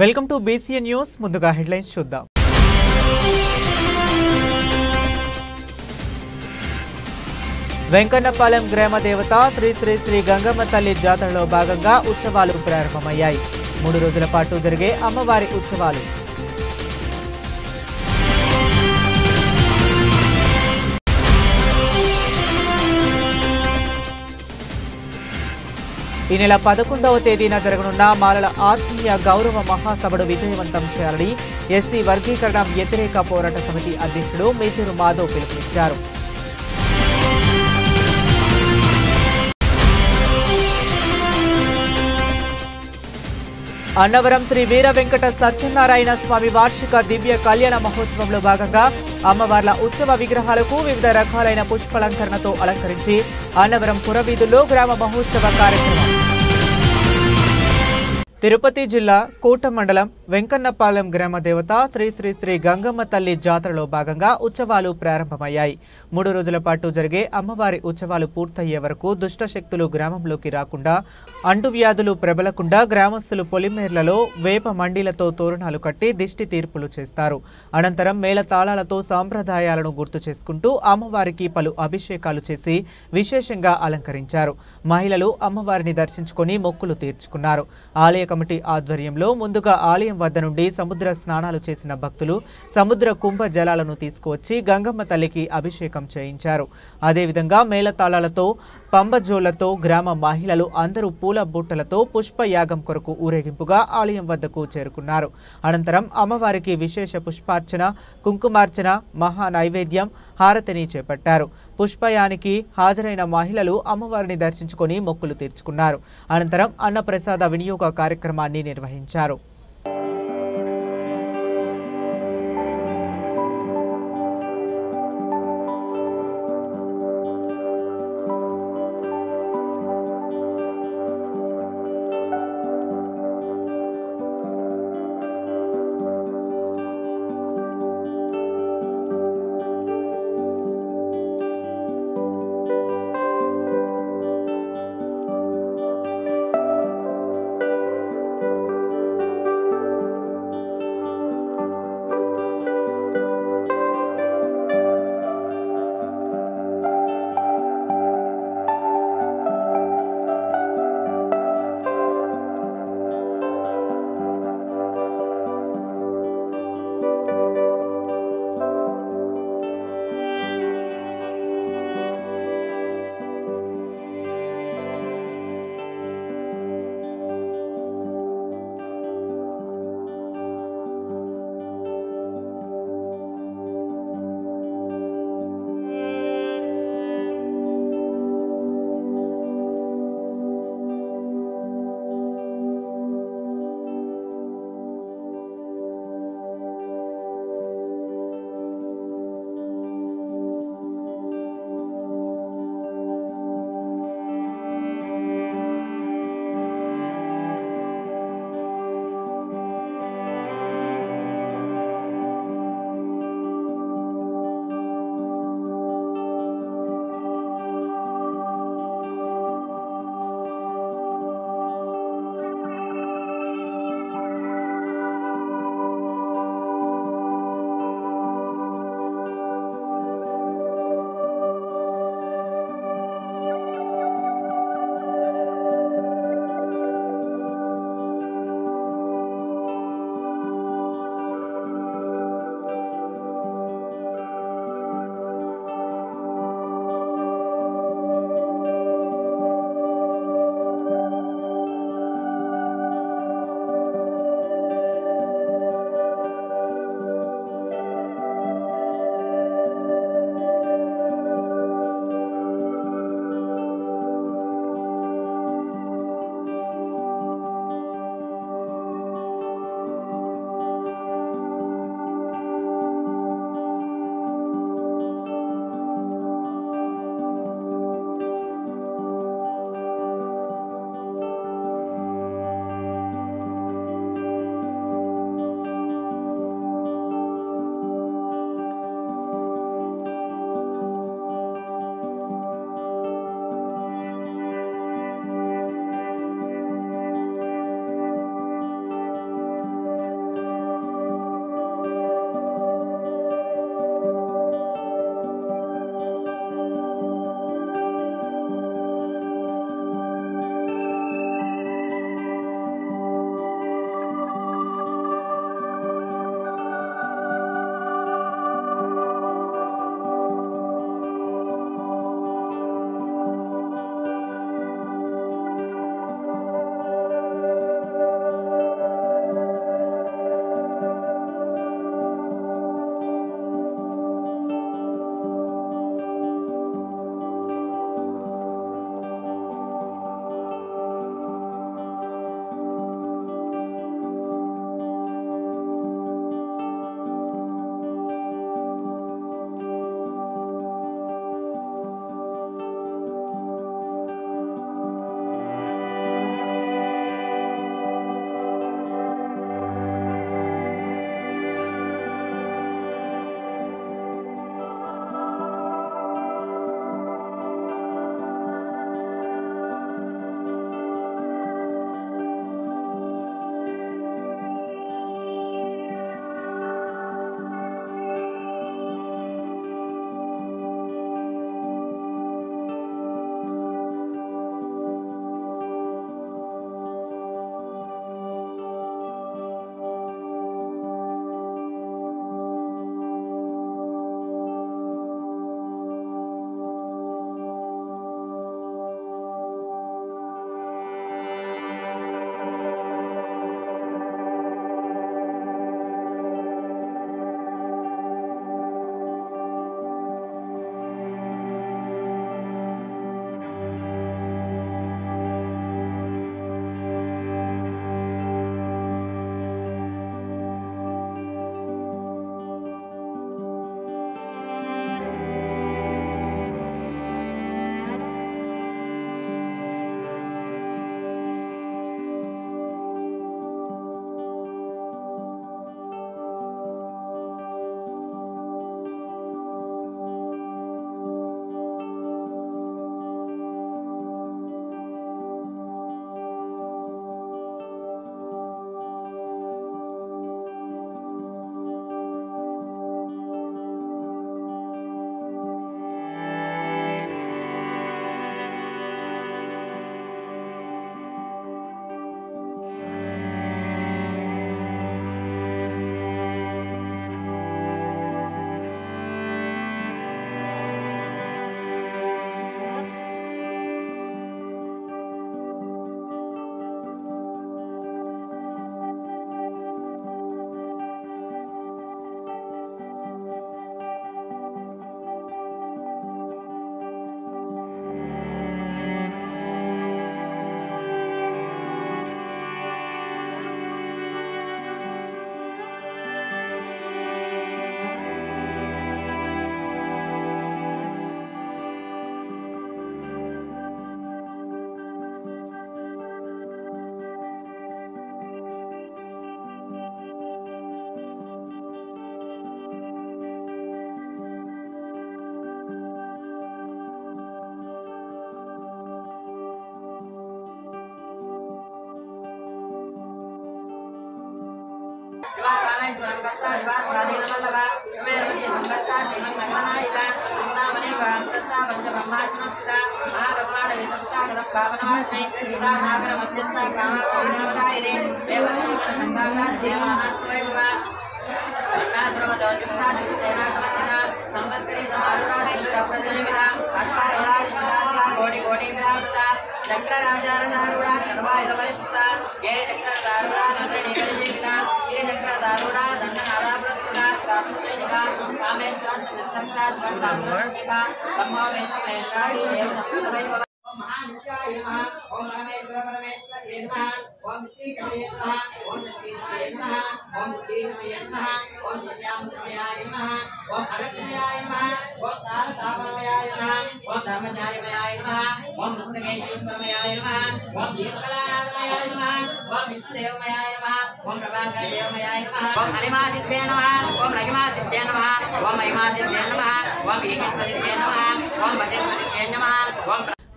Welcome to BCN news. ముందుగా headlines చూద్దాం. వెంకన్నపాలెం గ్రామ దేవత శ్రీ శ్రీ శ్రీ గంగమ్మ తల్లి జాతరలో భాగంగా ఉత్సవాలు ప్రారంభమయ్యాయి. 3 రోజుల పాటు జరిగే అమ్మవారి ఉత్సవాలు. ఈ నెల 11వ తేదీన జరగనున్న మాలల ఆత్మీయ గౌరవ మహాసభను విజయవంతం చేయాలని ఎస్సీ వర్గీకరణ వ్యతిరేక పోరాట సమితి అధ్యక్షుడు మేజూరు మాధవ్ పిలుపునిచ్చారు. అన్నవరం శ్రీ వీర వెంకట సత్యనారాయణ స్వామి వార్షిక దివ్య కళ్యాణ మహోత్సవంలో భాగంగా అమ్మవార్ల ఉత్సవ విగ్రహాలకు వివిధ రకాలైన పుష్పాలంకరణతో అలంకరించి అన్నవరం పురవీధుల్లో గ్రామ మహోత్సవ కార్యక్రమం. తిరుపతి జిల్లా కోట మండలం వెంకన్నపాలెం గ్రామ దేవత శ్రీ శ్రీ శ్రీ గంగమ్మ తల్లి జాతరలో భాగంగా ఉత్సవాలు ప్రారంభమయ్యాయి. 3 రోజుల పాటు జరిగే అమ్మవారి ఉత్సవాలు పూర్తయ్యే వరకు దుష్టశక్తులు గ్రామంలోకి రాకుండా, అంటువ్యాధులు ప్రబలకుండా గ్రామస్తులు పొలిమేర్లలో వేప మండీలతో తోరణాలు కట్టి దిష్టి తీర్పులు చేస్తారు. అనంతరం మేళతాళాలతో సాంప్రదాయాలను గుర్తు చేసుకుంటూ అమ్మవారికి పలు అభిషేకాలు చేసి విశేషంగా అలంకరించారు. మహిళలు అమ్మవారిని దర్శించుకొని మొక్కులు తీర్చుకున్నారు. ఆలయ కమిటీ ఆధ్వర్యంలో ముందుగా ఆలయం వద్ద నుండి సముద్ర స్నానాలు చేసిన భక్తులు సముద్ర కుంభ జలాలను తీసుకువచ్చి గంగమ్మ తల్లికి అభిషేకం చేయించారు. అదేవిధంగా మేళతాళాలతో పంబజోళ్లతో గ్రామ మహిళలు అందరూ పూల బుట్టలతో పుష్పయాగం కొరకు ఊరేగింపుగా ఆలయం వద్దకు చేరుకున్నారు. అనంతరం అమ్మవారికి విశేష పుష్పార్చన, కుంకుమార్చన, మహా నైవేద్యం, హారతిని చేపట్టారు. పుష్పయానికి హాజరైన మహిళలు అమ్మవారిని దర్శించుకొని మొక్కులు తీర్చుకున్నారు. అనంతరం అన్నప్రసాద వినియోగ కార్యక్రమాన్ని నిర్వహించారు.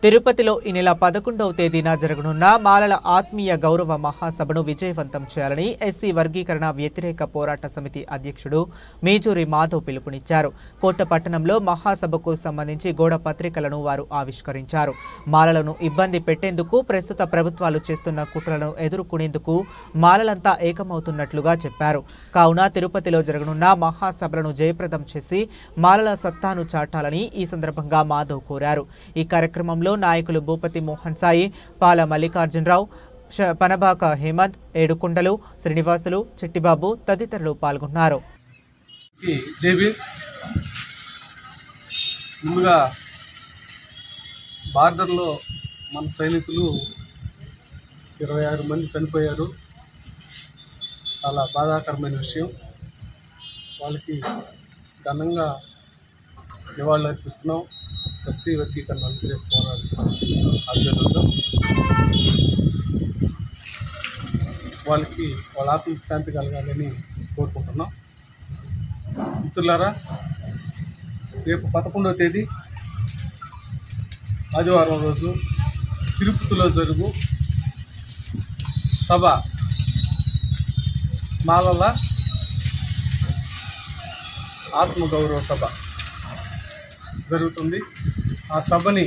తిరుపతిలో ఈ నెల 11వ తేదీన జరగనున్న మాలల ఆత్మీయ గౌరవ మహాసభను విజయవంతం చేయాలని ఎస్సీ వర్గీకరణ వ్యతిరేక పోరాట సమితి అధ్యక్షుడు మేజూరి మాధవ్ పిలుపునిచ్చారు. కోట పట్టణంలో మహాసభకు సంబంధించి గోడ పత్రికలను వారు ఆవిష్కరించారు. మాలలను ఇబ్బంది పెట్టేందుకు ప్రస్తుత ప్రభుత్వాలు చేస్తున్న కుట్రలను ఎదుర్కొనేందుకు మాలలంతా ఏకమవుతున్నట్లుగా చెప్పారు. కావున తిరుపతిలో జరగనున్న మహాసభలను జయప్రదం చేసి మాలల సత్తాను చాటాలని ఈ సందర్భంగా మాధవ్ కోరారు. ఈ కార్యక్రమంలో నాయకులు భూపతి మోహన్ సాయి, పాల మల్లికార్జునరావు, పనబాక హేమంత్, ఏడుకొండలు, శ్రీనివాసులు, చిట్టిబాబు తదితరులు పాల్గొన్నారు. ముందుగా బార్డర్లో మన సైనికులు 26 మంది చనిపోయారు. చాలా బాధాకరమైన విషయం. వాళ్ళకి ఘనంగా నివాళులు అర్పిస్తున్నాం. ఎస్సీ వర్గీకరణ వ్యతిరేక పోరాట ఆధ్వర్యంలో వాళ్ళకి వాళ్ళ ఆత్మకి శాంతి కలగాలని కోరుకుంటున్నాం. మిత్రులారా, రేపు 11వ తేదీ ఆదివారం రోజు తిరుపతిలో జరుగు సభ మాలల ఆత్మగౌరవ సభ జరుగుతుంది. ఆ సభని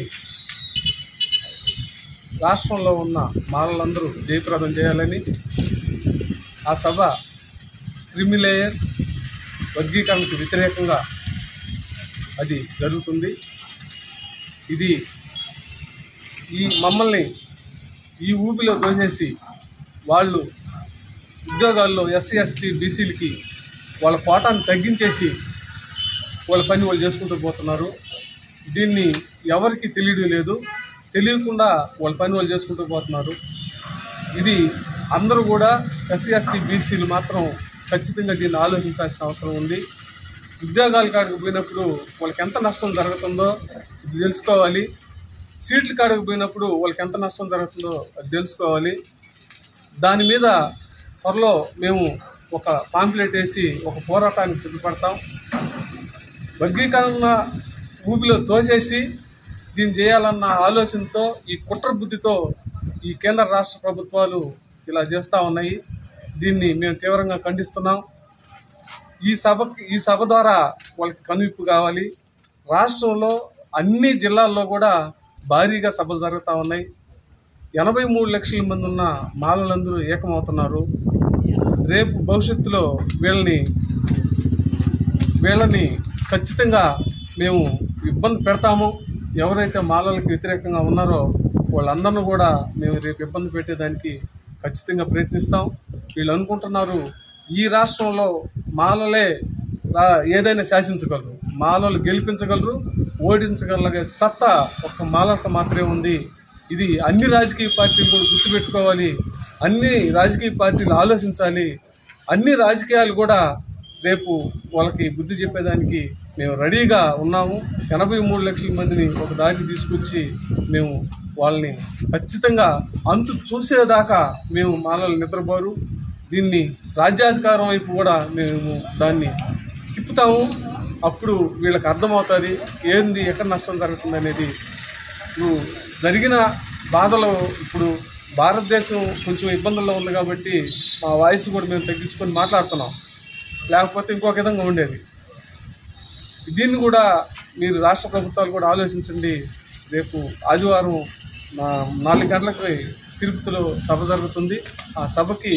రాష్ట్రంలో ఉన్న మాలలందరూ జయప్రదం చేయాలని, ఆ సభ క్రిమిలేయర్ వర్గీకరణకు వ్యతిరేకంగా అది జరుగుతుంది. ఇది మమ్మల్ని ఈ ఊపిలో దోసేసి వాళ్ళు ఉద్యోగాల్లో ఎస్సీ ఎస్టీ బీసీలకి వాళ్ళ కోటాన్ని తగ్గించేసి వాళ్ళ పని వాళ్ళు చేసుకుంటూ పోతున్నారు. దీన్ని ఎవరికి తెలియడం లేదు. తెలియకుండా వాళ్ళ పని వాళ్ళు చేసుకుంటూ పోతున్నారు. ఇది అందరూ కూడా ఎస్సీ ఎస్టీ బీసీలు మాత్రం ఖచ్చితంగా దీన్ని ఆలోచించాల్సిన అవసరం ఉంది. ఉద్యోగాల కాడికి పోయినప్పుడు వాళ్ళకి ఎంత నష్టం జరుగుతుందో ఇది తెలుసుకోవాలి. సీట్ల కాడికి పోయినప్పుడు వాళ్ళకి ఎంత నష్టం జరుగుతుందో అది తెలుసుకోవాలి. దాని మీద త్వరలో మేము ఒక పాంప్లెట్ వేసి ఒక పోరాటానికి సిద్ధపడతాం. వర్గీకరణ ఊపిలో తోసేసి దీన్ని చేయాలన్న ఆలోచనతో, ఈ కుట్ర బుద్ధితో ఈ కేంద్ర రాష్ట్ర ప్రభుత్వాలు ఇలా చేస్తూ ఉన్నాయి. దీన్ని మేము తీవ్రంగా ఖండిస్తున్నాం. ఈ సభ ద్వారా వాళ్ళకి కనువిప్పు కావాలి. రాష్ట్రంలో అన్ని జిల్లాల్లో కూడా భారీగా సభలు జరుగుతూ ఉన్నాయి. 83 లక్షల మంది ఉన్న మాలలందరూ ఏకమవుతున్నారు. రేపు భవిష్యత్తులో వీళ్ళని ఖచ్చితంగా మేము ఇబ్బంది పెడతాము. ఎవరైతే మాలలకు వ్యతిరేకంగా ఉన్నారో వాళ్ళందరినీ కూడా మేము రేపు ఇబ్బంది పెట్టేదానికి ఖచ్చితంగా ప్రయత్నిస్తాం. వీళ్ళు అనుకుంటున్నారు ఈ రాష్ట్రంలో మాలలే ఏదైనా శాసించగలరు, మాలలు గెలిపించగలరు, ఓడించగలిగే సత్తా ఒక్క మాలలకు మాత్రమే ఉంది. ఇది అన్ని రాజకీయ పార్టీలు కూడా గుర్తుపెట్టుకోవాలి. అన్ని రాజకీయ పార్టీలు ఆలోచించాలి. అన్ని రాజకీయాలు కూడా రేపు వాళ్ళకి బుద్ధి చెప్పేదానికి మేము రెడీగా ఉన్నాము. 83 లక్షల మందిని ఒక దారికి తీసుకొచ్చి మేము వాళ్ళని ఖచ్చితంగా అంతు చూసేదాకా మేము మాలలు నిద్రపోరు. దీన్ని రాజ్యాధికారం వైపు కూడా మేము దాన్ని తిప్పుతాము. అప్పుడు వీళ్ళకి అర్థమవుతుంది ఏంది, ఎక్కడ నష్టం జరుగుతుంది అనేది. ఇప్పుడు జరిగిన బాధలు, ఇప్పుడు భారతదేశం కొంచెం ఇబ్బందుల్లో ఉంది కాబట్టి మా వాయిస్ కూడా మేము తగ్గించుకొని మాట్లాడుతున్నాం. లేకపోతే ఇంకొక విధంగా ఉండేది. దీన్ని కూడా మీరు రాష్ట్ర ప్రభుత్వాలు కూడా ఆలోచించండి. రేపు ఆదివారం 4 గంటలకి తిరుపతిలో సభ జరుగుతుంది. ఆ సభకి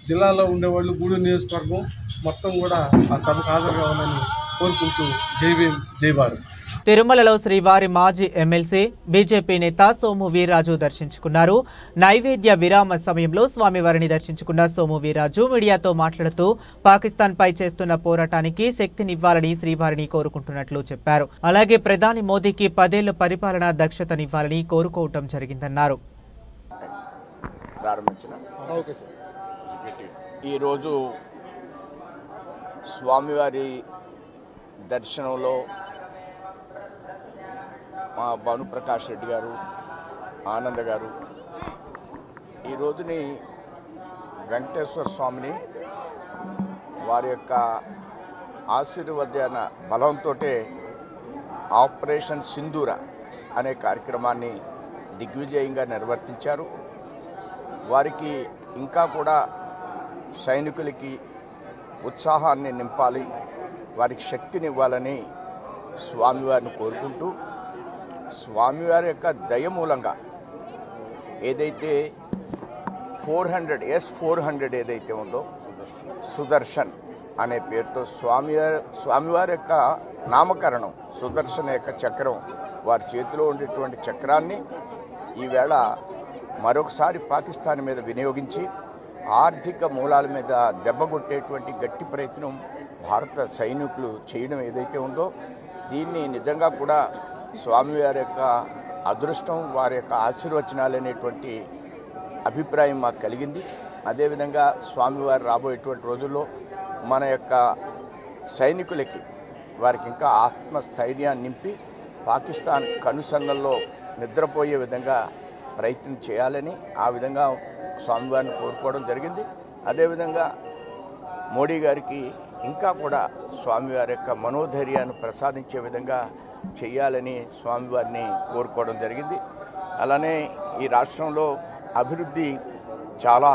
జిల్లాలో ఉండేవాళ్ళు గూడూరు నియోజకవర్గం మొత్తం కూడా ఆ సభకు హాజరు కావాలని కోరుకుంటూ జై భీమ్ జై భారత్. తిరుమలలో శ్రీవారి మాజీ ఎమ్మెల్సీ బీజేపీ నేత సోము వీర్రాజు దర్శించుకున్నారు. నైవేద్య విరామ సమయంలో స్వామివారిని దర్శించుకున్న సోము వీర్రాజు మీడియాతో మాట్లాడుతూ పాకిస్తాన్పై చేస్తున్న పోరాటానికి శక్తినివ్వాలని శ్రీవారిని కోరుకుంటున్నట్లు చెప్పారు. అలాగే ప్రధాని మోదీకి 10 ఏళ్ల పరిపాలనా దక్షతనివ్వాలని కోరుకోవటం జరిగిందన్నారు. ఈరోజు స్వామివారి దర్శనంలో మా భానుప్రకాష్ రెడ్డి గారు, ఆనంద్ గారు ఈ రోజుని వెంకటేశ్వర స్వామిని వారి యొక్క ఆశీర్వాదాన బలంతో ఆపరేషన్ సింధూర అనే కార్యక్రమాన్ని దిగ్విజయంగా నిర్వర్తించారు. వారికి ఇంకా కూడా సైనికులకి ఉత్సాహాన్ని నింపాలి, వారికి శక్తినివ్వాలని స్వామివారిని కోరుకుంటూ స్వామివారి యొక్క దయ మూలంగా ఏదైతే 400 ఏదైతే ఉందో సుదర్శన్ అనే పేరుతో స్వామివారి యొక్క నామకరణం సుదర్శన్ యొక్క చక్రం వారి చేతిలో ఉండేటువంటి చక్రాన్ని ఈవేళ మరొకసారి పాకిస్తాన్ మీద వినియోగించి ఆర్థిక మూలాల మీద దెబ్బగొట్టేటువంటి గట్టి ప్రయత్నం భారత సైనికులు చేయడం ఏదైతే ఉందో దీన్ని నిజంగా కూడా స్వామివారి యొక్క అదృష్టం, వారి యొక్క ఆశీర్వచనాలు అనేటువంటి అభిప్రాయం మాకు కలిగింది. అదేవిధంగా స్వామివారు రాబోయేటువంటి రోజుల్లో మన యొక్క సైనికులకి వారికి ఇంకా ఆత్మస్థైర్యాన్ని నింపి పాకిస్తాన్ కనుసన్నల్లో నిద్రపోయే విధంగా ప్రయత్నం చేయాలని ఆ విధంగా స్వామివారిని కోరుకోవడం జరిగింది. అదేవిధంగా మోడీ గారికి ఇంకా కూడా స్వామివారి యొక్క మనోధైర్యాన్ని ప్రసాదించే విధంగా చేయాలని స్వామివారిని కోరుకోవడం జరిగింది. అలానే ఈ రాష్ట్రంలో అభివృద్ధి చాలా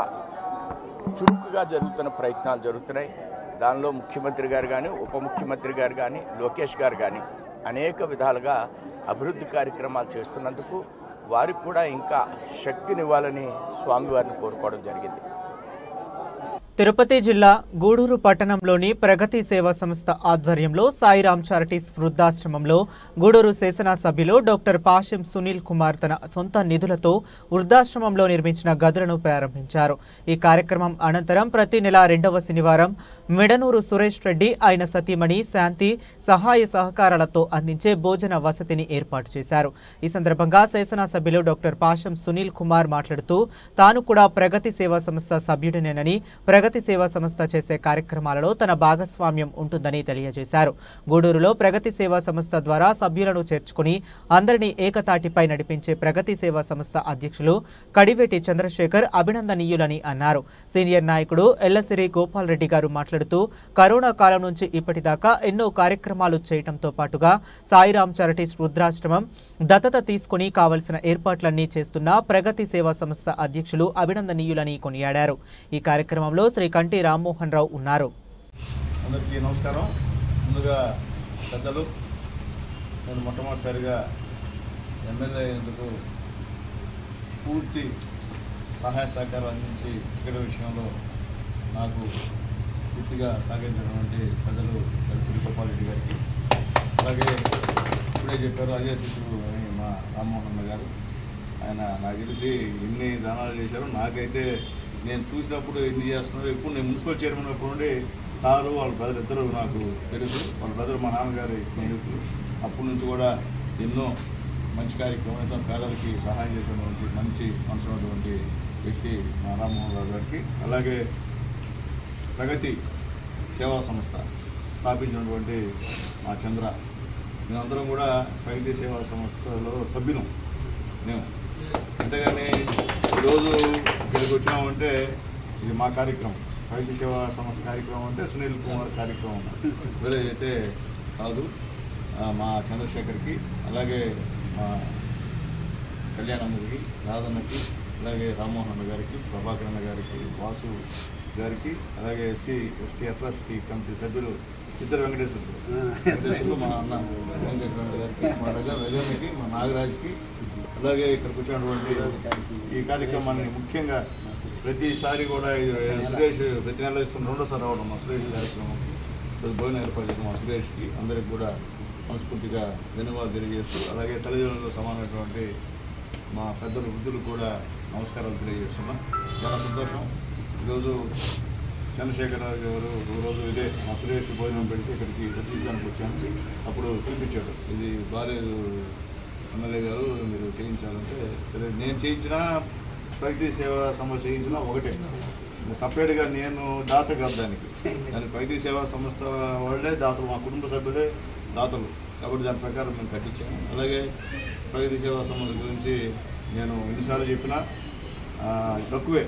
చురుకుగా జరుగుతున్న ప్రయత్నాలు జరుగుతున్నాయి. దానిలో ముఖ్యమంత్రి గారు కానీ, ఉప ముఖ్యమంత్రి గారు కానీ, లోకేష్ గారు కానీ అనేక విధాలుగా అభివృద్ధి కార్యక్రమాలు చేస్తున్నందుకు వారికి కూడా ఇంకా శక్తినివ్వాలని స్వామివారిని కోరుకోవడం జరిగింది. తిరుపతి జిల్లా గూడూరు పట్టణంలోని ప్రగతి సేవా సంస్థ ఆధ్వర్యంలో సాయిరామ్ చారిటీస్ వృద్ధాశ్రమంలో గూడూరు శాసనసభ్యులు డాక్టర్ పాషం సునీల్ కుమార్ తన సొంత నిధులతో వృద్ధాశ్రమంలో నిర్మించిన గదులను ప్రారంభించారు. ఈ కార్యక్రమం అనంతరం ప్రతి నెల 2వ శనివారం మెడనూరు సురేష్ రెడ్డి ఆయన సతీమణి శాంతి సహాయ సహకారాలతో అందించే భోజన వసతిని ఏర్పాటు చేశారు. ఈ సందర్భంగా శాసనసభ్యులు డాక్టర్ పాషం సునీల్ కుమార్ మాట్లాడుతూ తాను కూడా ప్రగతి సేవా సంస్థ సభ్యుడినేనని ప్రగతి సేవా సంస్థ చేసే కార్యక్రమాలలో తన భాగస్వామ్యం ఉంటుందని తెలియజేశారు. గూడూరులో ప్రగతి సేవా సంస్థ ద్వారా సభ్యులను చేర్చుకుని అందరినీ ఏకతాటిపై నడిపించే ప్రగతి సేవా సంస్థ అధ్యక్షులు కడివేటి చంద్రశేఖర్ అభినందనీయులని అన్నారు. సీనియర్ నాయకుడు ఎల్లసిరి గోపాల్ రెడ్డి గారు మాట్లాడుతూ కరోనా కాలం నుంచి ఇప్పటిదాకా ఎన్నో కార్యక్రమాలు చేయడంతో పాటుగా సాయిరామ్ చారిటీస్ వృద్ధాశ్రమం దత్తత తీసుకుని కావలసిన ఏర్పాట్లన్నీ చేస్తున్న ప్రగతి సేవా సంస్థ అధ్యక్షులు అభినందనీయులని కొనియాడారు. ఈ కార్యక్రమంలో శ్రీ కంటి రామ్మోహన్ రావు ఉన్నారు. అందరికీ నమస్కారం. ముందుగా పెద్దలు, నేను మొట్టమొదటిసారిగా ఎమ్మెల్యే అయినందుకు పూర్తి సహాయ సహకారం అందించి టికెట్ విషయంలో నాకు పూర్తిగా సహకరించినటువంటి పెద్దలు ఎల్లసిరి గోపాల్ రెడ్డి గారికి, అలాగే ఇప్పుడే చెప్పారు అజయ్ శిశువు అని మా రామ్మోహన్ గారు, ఆయన నాకు తెలిసి ఎన్ని దానాలు చేశారో నాకైతే నేను చూసినప్పుడు ఎన్ని చేస్తున్నారు. ఎప్పుడు నేను మున్సిపల్ చైర్మన్ అప్పుడు నుండి సారు వాళ్ళ బ్రదర్ ఇద్దరు నాకు తెలుసు. వాళ్ళ బ్రదర్ మా నాన్నగారి స్నేహితులు. అప్పటి నుంచి కూడా ఎన్నో మంచి కార్యక్రమం, ఎంతో పేదలకి సహాయం చేసినటువంటి మంచి మనసున్నటువంటి వ్యక్తి మా రామ్మోహన్ రావు గారికి, అలాగే ప్రగతి సేవా సంస్థ స్థాపించినటువంటి మా చంద్ర, మేమందరం కూడా ప్రగతి సేవా సంస్థలో సభ్యులం. మేము అంతేగాని ఈరోజు ఇక్కడికి వచ్చినామంటే ఇది మా కార్యక్రమం, ప్రగతి సేవా సంస్థ కార్యక్రమం అంటే సునీల్ కుమార్ కార్యక్రమం వేరే అయితే కాదు. మా చంద్రశేఖర్కి, అలాగే మా కళ్యాణమ్మకి, రాధన్నకి, అలాగే రామ్మోహన్ గారికి, ప్రభాకరణ గారికి, వాసు గారికి, అలాగే ఎస్సీ ఎస్టీ అట్రాసిటీ కమిటీ సభ్యులు ఇద్దరు వెంకటేశ్వర్లు, మా అన్న వెంకటేశ్వర గారికి, మా రజనికి, మా నాగరాజ్కి, అలాగే ఇక్కడికి వచ్చినటువంటి ఈ కార్యక్రమాన్ని ముఖ్యంగా ప్రతిసారి కూడా సురేష్ ప్రతి నెల ఇస్తున్న రెండోసారి రావడం మా సురేష్ కార్యక్రమం భోజనం ఏర్పాటు చేయడం మా సురేష్కి అందరికి కూడా మనస్ఫూర్తిగా ధన్యవాదాలు తెలియజేస్తూ, అలాగే తల్లిదండ్రులతో సమానమైనటువంటి మా పెద్దలు వృద్ధులు కూడా నమస్కారాలు తెలియజేస్తున్నాం. చాలా సంతోషం. ఈరోజు చంద్రశేఖరరావు గారు రోజు ఇదే మా సురేష్ భోజనం పెడితే ఇక్కడికి ప్రతిష్టానికి వచ్చాను. అప్పుడు చూపించాడు, ఇది బాలేదు ఎమ్మెల్యే గారు మీరు చేయించాలంటే, సరే నేను చేయించిన ప్రగతి సేవా సంస్థ చేయించిన ఒకటే, సపరేట్గా నేను దాత కాదు దానికి ప్రగతి సేవా సంస్థ వాళ్ళే దాతలు, మా కుటుంబ సభ్యులే దాతలు కాబట్టి దాని ప్రకారం మేము కట్టించాము. అలాగే ప్రగతి సేవా సంస్థ గురించి నేను ఎన్నిసార్లు చెప్పినా తక్కువే.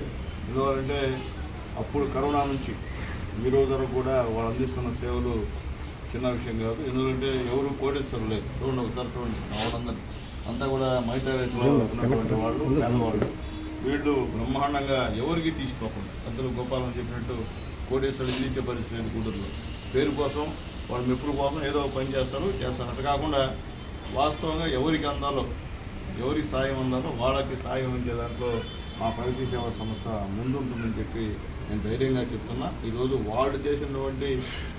ఎందువల్లంటే అప్పుడు కరోనా నుంచి ఈ రోజు వరకు కూడా వాళ్ళు అందిస్తున్న సేవలు చిన్న విషయం కాదు. ఎందుకంటే ఎవరు కోటేశ్వరులు లేదు. చూడండి ఒకసారి చూడండి, వాళ్ళందరూ అంతా కూడా మైత్రిలో ఉన్నటువంటి వాళ్ళు, పేదవాళ్ళు. వీళ్ళు బ్రహ్మాండంగా ఎవరికి తీసుకోకుండా పెద్దలు గోపాలని చెప్పినట్టు కోటేశ్వరులు ఇచ్చే పరిస్థితి లేదు. గూడూరులో పేరు కోసం వాళ్ళు మెప్పుల కోసం ఏదో పని చేస్తారు. అట్లా కాకుండా వాస్తవంగా ఎవరికి అందాలో, ఎవరికి సాయం అందాలో వాళ్ళకి సాయం అందే దాంట్లో మా ప్రగతి సేవా సంస్థ ముందుంటుందని చెప్పి నేను ధైర్యంగా చెప్తున్నా. ఈరోజు వాళ్ళు చేసినటువంటి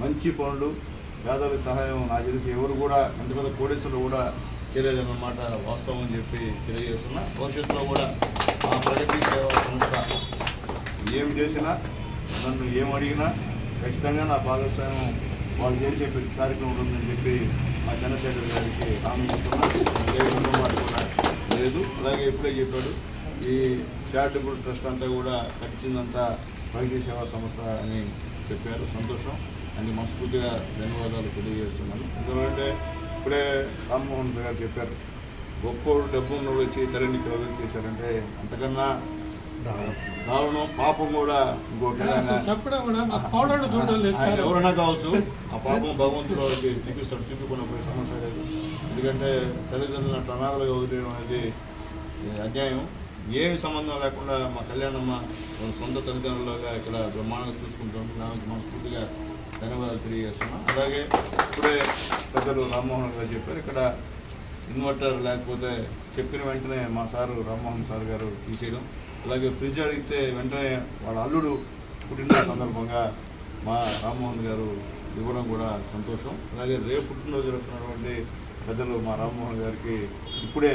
మంచి పనులు, పేదలకు సహాయం నాకు తెలిసి ఎవరు కూడా ఎంత పెద్ద కోటేశ్వరులు కూడా చేయలేదన్నమాట వాస్తవం అని చెప్పి తెలియజేస్తున్నా. భవిష్యత్తులో కూడా మా ప్రగతి సేవా సంస్థ ఏం చేసినా, నన్ను ఏమడిగినా ఖచ్చితంగా నా భాగస్వామ్యం వాళ్ళు చేసే ప్రతి కార్యక్రమం ఉంటుందని చెప్పి మా చంద్రశేఖర్ గారికి హామీ ఇస్తున్నా. మాట కూడా లేదు. అలాగే ఇప్పుడే చెప్పాడు, ఈ చారిటబుల్ ట్రస్ట్ అంతా కూడా కట్టించిందంతా ప్రగతి సేవా సంస్థ అని చెప్పారు. సంతోషం అని మనస్ఫూర్తిగా ధన్యవాదాలు తెలియజేస్తున్నాను. ఎందుకంటే ఇప్పుడే రామ్మోహన్ గారు చెప్పారు, గొప్పోడు డబ్బు ఉన్నోడు వచ్చి తల్లిని ప్రజలు చేశారంటే అంతకన్నా దారుణం, పాపం కూడా ఇంకోటి ఎవరైనా కావచ్చు. ఆ పాపం భగవంతుడు వాళ్ళకి చూపిస్తాడు, చూపించుకున్న పోయే సమస్య లేదు. ఎందుకంటే తల్లిదండ్రులను అట్లా అనాథలుగా వదిలేయడం అనేది అన్యాయం. ఏమి సంబంధం లేకుండా మా కళ్యాణమ్మ సొంత తల్లిదండ్రులుగా ఇక్కడ బ్రహ్మాండంగా చూసుకుంటాం. దానికి మనస్ఫూర్తిగా ధన్యవాదాలు తెలియజేస్తున్నాం. అలాగే ఇప్పుడే పెద్దలు రామ్మోహన్ గారు చెప్పారు, ఇక్కడ ఇన్వర్టర్ లేకపోతే చెప్పిన వెంటనే మా సారు రామ్మోహన్ సార్ గారు తీసేయడం, అలాగే ఫ్రిడ్జ్ అడిగితే వెంటనే వాళ్ళ అల్లుడు పుట్టినరోజు సందర్భంగా మా రామ్మోహన్ గారు ఇవ్వడం కూడా సంతోషం. అలాగే రేపు పుట్టినరోజు జరుగుతున్నటువంటి పెద్దలు మా రామ్మోహన్ గారికి ఇప్పుడే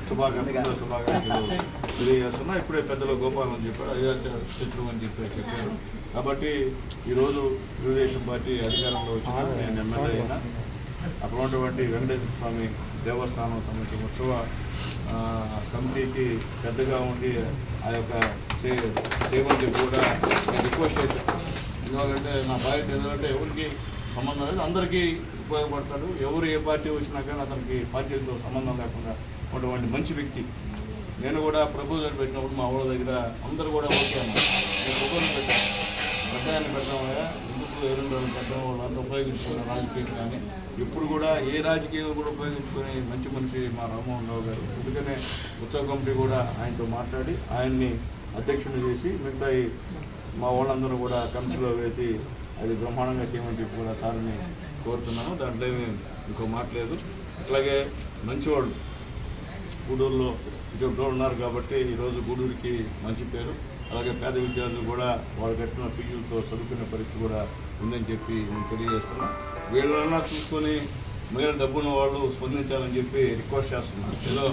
శుభాకాంక్షలు తెలియజేస్తున్నా. ఇప్పుడే పెద్దలు గోపాల్ అని చెప్పారు, అయోధ్య శత్రువు అని చెప్పారు. కాబట్టి ఈరోజు తెలుగుదేశం పార్టీ అధికారంలో వచ్చిన నేను ఎమ్మెల్యే అయినా అక్కడ ఉన్నటువంటి వెంకటేశ్వర స్వామి దేవస్థానం సంబంధించిన ఉత్సవ కమిటీకి పెద్దగా ఉండి ఆ యొక్క చేయమని కూడా నేను రిక్వెస్ట్ చేశాను. ఎందుకంటే నా బాధ్యత ఎందుకంటే ఎవరికి సంబంధం లేదు, అందరికీ ఉపయోగపడతాడు. ఎవరు ఏ పార్టీ వచ్చినా కానీ అతనికి పార్టీలతో సంబంధం లేకుండా ఉన్నటువంటి మంచి వ్యక్తి. నేను కూడా ప్రపోజల్ పెట్టినప్పుడు మా ఊళ్ళ దగ్గర అందరూ కూడా ఓకే అన్నారు. నేను ప్రపోజల్ పెట్టాను, వ్యవసాయాన్ని పెట్టామయ్యా, ఎందుకు 2 రోజులు పెట్టడం వాళ్ళంతా ఉపయోగించుకున్న రాజకీయం. కానీ ఇప్పుడు కూడా ఏ రాజకీయం కూడా ఉపయోగించుకొని మంచి మనిషి మా రామ్మోహన్ రావు గారు. అందుకనే ఉత్సవ కమిటీ కూడా ఆయనతో మాట్లాడి ఆయన్ని అధ్యక్షుని చేసి మిగతా మా వాళ్ళందరూ కూడా కమిటీలో వేసి అది బ్రహ్మాండంగా చేయమని చెప్పి కూడా సార్ని కోరుతున్నాను. దాంట్లో ఏమి ఇంకో మాట లేదు. అట్లాగే మంచివాళ్ళు గూడూరులో ఇటువంటి ఉన్నారు కాబట్టి ఈరోజు గూడూరుకి మంచి పేరు. అలాగే పేద విద్యార్థులు కూడా వాళ్ళు కట్టిన ఫీజులతో చదువుకునే పరిస్థితి కూడా ఉందని చెప్పి నేను తెలియజేస్తున్నా. వీళ్ళన్నా చూసుకొని మిగిలిన డబ్బున్న వాళ్ళు స్పందించాలని చెప్పి రిక్వెస్ట్ చేస్తున్నాను. ఏదో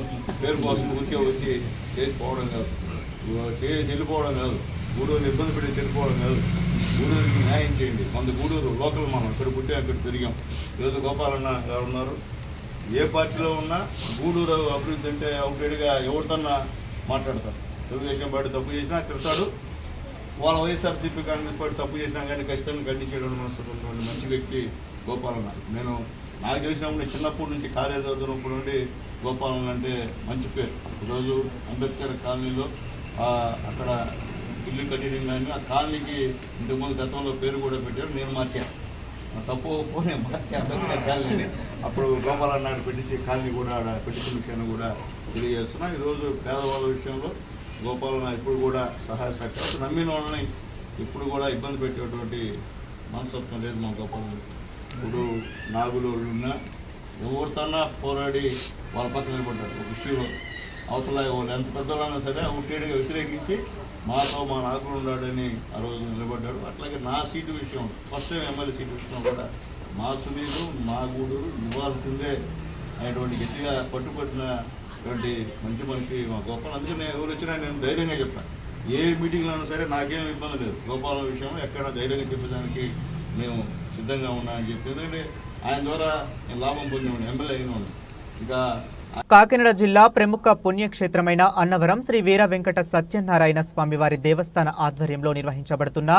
పేరు కోసం ఊరికే వచ్చి చేసిపోవడం కాదు, చేసి వెళ్ళిపోవడం కాదు, గూడూరుని ఇబ్బంది పెట్టి వెళ్ళిపోవడం కాదు. గూడూరుకి న్యాయం చేయండి. మన గూడూరు లోకల్, మనం ఇక్కడ పుట్టి అక్కడ పెరిగాం. ఈరోజు గోపాలన్న గారు ఉన్నారు. ఏ పార్టీలో ఉన్నా గూడూరు అభివృద్ధి అంటే అవుట్డేట్గా ఎవరితోన్నా మాట్లాడతారు. తెలుగుదేశం పార్టీ తప్పు చేసినా తిడతాడు, వాళ్ళ వైఎస్ఆర్సీపీ కాంగ్రెస్ పార్టీ తప్పు చేసినా కానీ ఖచ్చితంగా ఖండించేటువంటి మనసు ఉన్నటువంటి మంచి వ్యక్తి గోపాలన్న. నాకు తెలిసినప్పుడు నేను చిన్నప్పటి నుంచి కాలేజీ చదువుతున్నప్పుడు నుండి గోపాలన్న అంటే మంచి పేరు. ఈరోజు అంబేద్కర్ కాలనీలో అక్కడ ఇల్లు కట్టడం కానీ ఆ కాలనీకి ఇంతకుముందు గతంలో పేరు కూడా పెట్టారు. నేను మార్చాను, తప్పు నేను మార్చాను అంబేద్కర్ కాలనీని. అప్పుడు గోపాలన్న పెట్టించి కాలనీ కూడా పెట్టించిన విషయాన్ని కూడా తెలియజేస్తున్నా. ఈరోజు పేదవాళ్ళ విషయంలో గోపాలన ఇప్పుడు కూడా సహాయ సహకారం నమ్మిన వాళ్ళని ఇప్పుడు కూడా ఇబ్బంది పెట్టేటువంటి మనస్తత్వం లేదు మా గోపాలను. ఇప్పుడు నాగులు ఉన్నా ఎవరితోన్నా పోరాడి వాళ్ళ పక్కన నిలబడ్డారు. ఒక విషయంలో అవతల వాళ్ళు ఎంత పెద్దవాళ్ళైనా సరే ఉట్టేడిగా వ్యతిరేకించి మాతో మా నాయకుడు ఉన్నాడని ఆ రోజు నిలబడ్డాడు. అట్లాగే నా సీటు విషయం ఫస్ట్ టైం ఎమ్మెల్యే సీటు విషయం కూడా మా సునీలు మా గూడూరు ఇవ్వాల్సిందే అనేటువంటి గట్టిగా పట్టుబట్టినటువంటి మంచి మనిషి మా గోపాల్. అందుకని ఎవరు వచ్చినా నేను ధైర్యంగా చెప్తాను. ఏ మీటింగ్లో అయినా సరే నాకేం ఇబ్బంది లేదు. గోపాల విషయం ఎక్కడ ధైర్యంగా చెప్పేదానికి మేము సిద్ధంగా ఉన్నామని చెప్పి, ఎందుకంటే ఆయన ద్వారా నేను లాభం పొందేవాడిని, ఎమ్మెల్యే అయినవాడిని. ఇంకా కాకినాడ జిల్లా ప్రముఖ పుణ్యక్షేత్రమైన అన్నవరం శ్రీ వీర వెంకట సత్యనారాయణ స్వామివారి దేవస్థాన ఆధ్వర్యంలో నిర్వహించబడుతున్న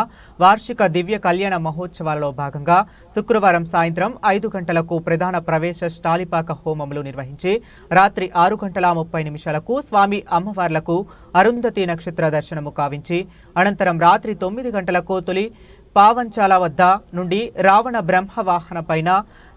వార్షిక దివ్య కళ్యాణ మహోత్సవాలలో భాగంగా శుక్రవారం సాయంత్రం 5 గంటలకు ప్రధాన ప్రవేశ ష్టాలిపాక హోమములు నిర్వహించి రాత్రి 6:30 స్వామి అమ్మవార్లకు అరుంధతి నక్షత్ర దర్శనము కావించి అనంతరం రాత్రి 9 గంటలకు తొలి పావంచాల వద్ద నుండి రావణ బ్రహ్మవాహన పైన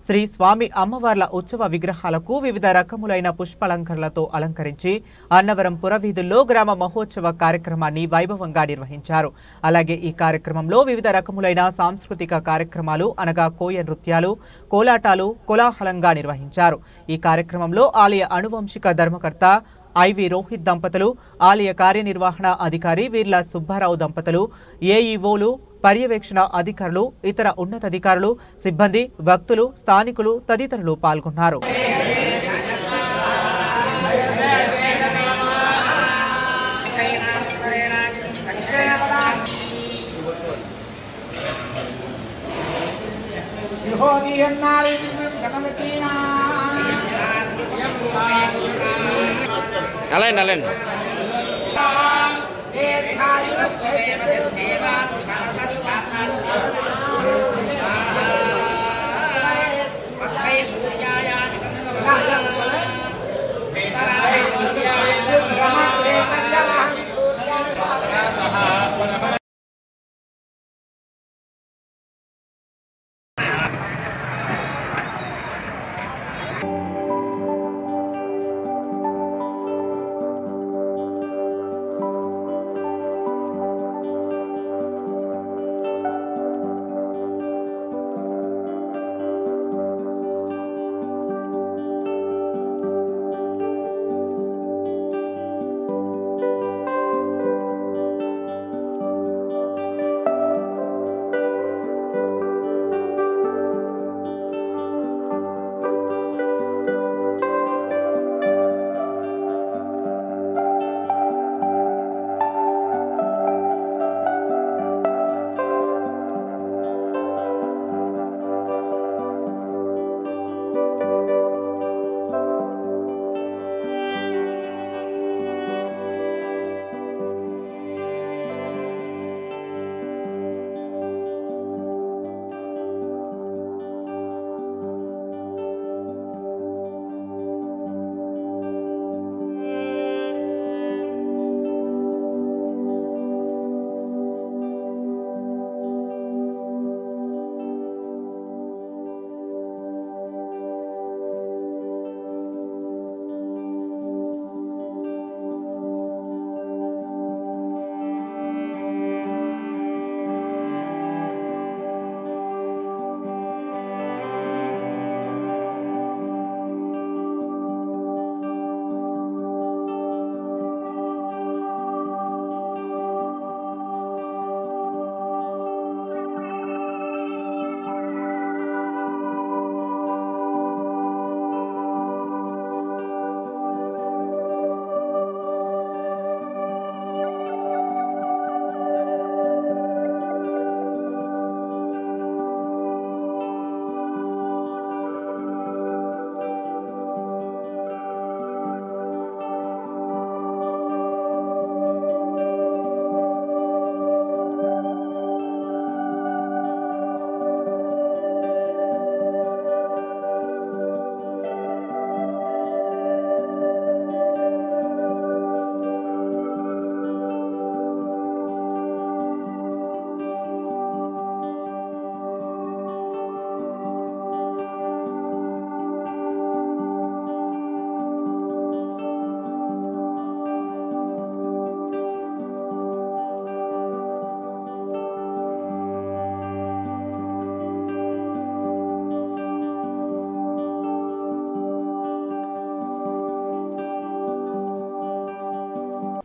శ్రీ స్వామి అమ్మవార్ల ఉత్సవ విగ్రహాలకు వివిధ రకములైన పుష్పాలంకరణలతో అలంకరించి అన్నవరం పురవీధుల్లో గ్రామ మహోత్సవ కార్యక్రమాన్ని వైభవంగా నిర్వహించారు. అలాగే ఈ కార్యక్రమంలో వివిధ రకములైన సాంస్కృతిక కార్యక్రమాలు అనగా కోయ నృత్యాలు, కోలాటాలు కోలాహలంగా నిర్వహించారు. ఈ కార్యక్రమంలో ఆలయ అనువంశిక ధర్మకర్త ఐవి రోహిత్ దంపతులు, ఆలయ కార్యనిర్వహణ అధికారి వీర్ల సుబ్బారావు దంపతులు, ఏఈఓలు, పర్యవేక్షణ అధికారులు, ఇతర ఉన్నతాధికారులు, సిబ్బంది, భక్తులు, స్థానికులు తదితరులు పాల్గొన్నారు. అలాండి అలాండి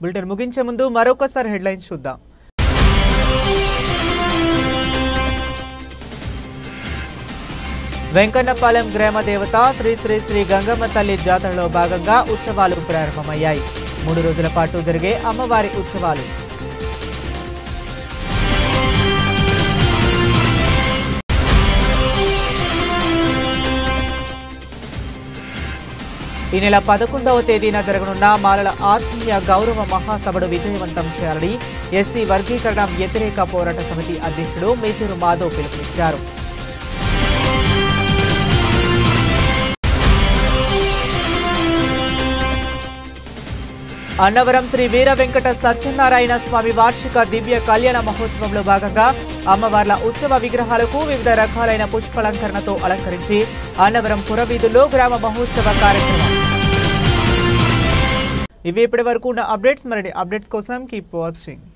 బులెటిన్ ముగించే ముందు మరొకసారి హెడ్లైన్స్ చూద్దాం. వెంకన్నపాలెం గ్రామ దేవత శ్రీ శ్రీ శ్రీ గంగమ్మ తల్లి జాతరలో భాగంగా ఉత్సవాలు ప్రారంభమయ్యాయి. 3 రోజుల పాటు జరిగే అమ్మవారి ఉత్సవాలు. ఈ నెల 11వ తేదీన జరగనున్న మాలల ఆత్మీయ గౌరవ మహాసభను విజయవంతం చేయాలని ఎస్సీ వర్గీకరణ వ్యతిరేక పోరాట సమితి అధ్యక్షుడు మేజూరు మాధవ్ పిలుపునిచ్చారు. అన్నవరం శ్రీ వీర వెంకట సత్యనారాయణ స్వామి వార్షిక దివ్య కళ్యాణ మహోత్సవంలో భాగంగా అమ్మవార్ల ఉత్సవ విగ్రహాలకు వివిధ రకాలైన పుష్పాలంకరణతో అలంకరించి అన్నవరం పురవీధుల్లో గ్రామ మహోత్సవ కార్యక్రమం. ఇవి ఇప్పటి వరకు ఉన్న అప్డేట్స్. మరిన్ని అప్డేట్స్ కోసం కీప్ వాచింగ్.